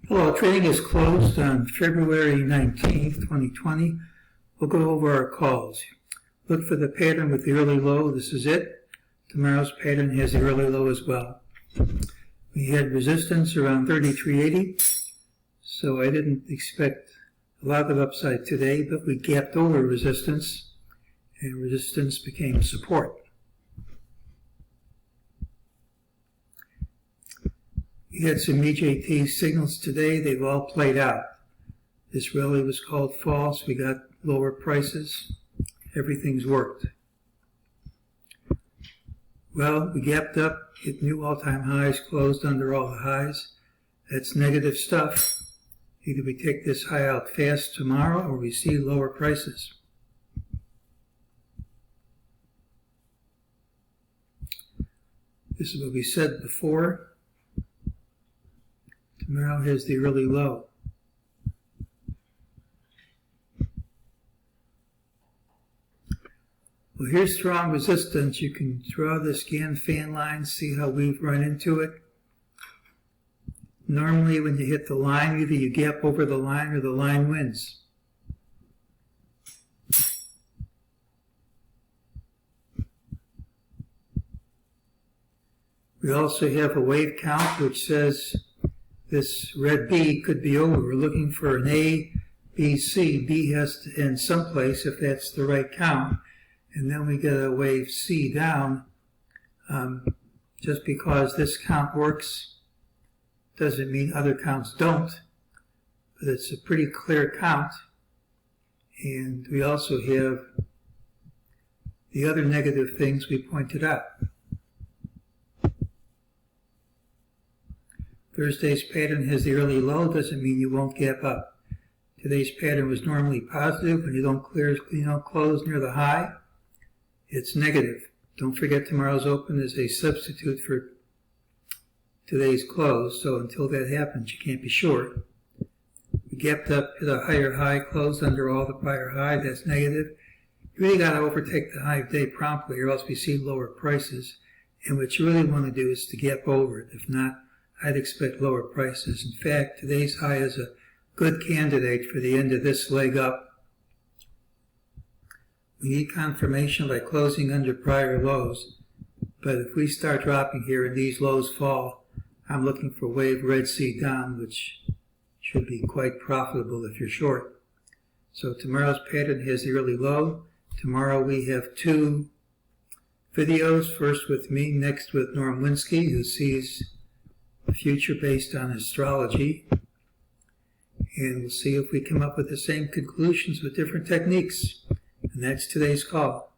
Hello, trading is closed on February 19th, 2020. We'll go over our calls. Look for the pattern with the early low. This is it. Tomorrow's pattern has the early low as well. We had resistance around 33.80, so I didn't expect a lot of upside today, but we gapped over resistance, and resistance became support. We had some MEJT signals today. They've all played out. This rally was called false. We got lower prices. Everything's worked. Well, we gapped up, hit new all-time highs, closed under all the highs. That's negative stuff. Either we take this high out fast tomorrow or we see lower prices. This is what we said before. Tomorrow has the early low. Well, here's strong resistance. You can draw the scan fan line, see how we've run into it. Normally when you hit the line, either you gap over the line or the line wins. We also have a wave count which says this red B could be over. We're looking for an A, B, C. B has to end someplace if that's the right count. And then we get a wave C down. Just because this count works doesn't mean other counts don't. But it's a pretty clear count. And we also have the other negative things we pointed out. Thursday's pattern has the early low, doesn't mean you won't gap up. Today's pattern was normally positive. When you don't close near the high, it's negative. Don't forget tomorrow's open is a substitute for today's close, so until that happens, you can't be short. We gapped up, hit a higher high, closed under all the prior high, that's negative. You really got to overtake the high of day promptly or else we see lower prices. And what you really want to do is to gap over it. If not, I'd expect lower prices. In fact, today's high is a good candidate for the end of this leg up. We need confirmation by closing under prior lows. But if we start dropping here and these lows fall, I'm looking for wave red C down, which should be quite profitable if you're short. So tomorrow's pattern has the early low. Tomorrow we have two videos, first with me, next with Norm Winsky, who sees the future based on astrology. And we'll see if we come up with the same conclusions with different techniques. And that's today's call.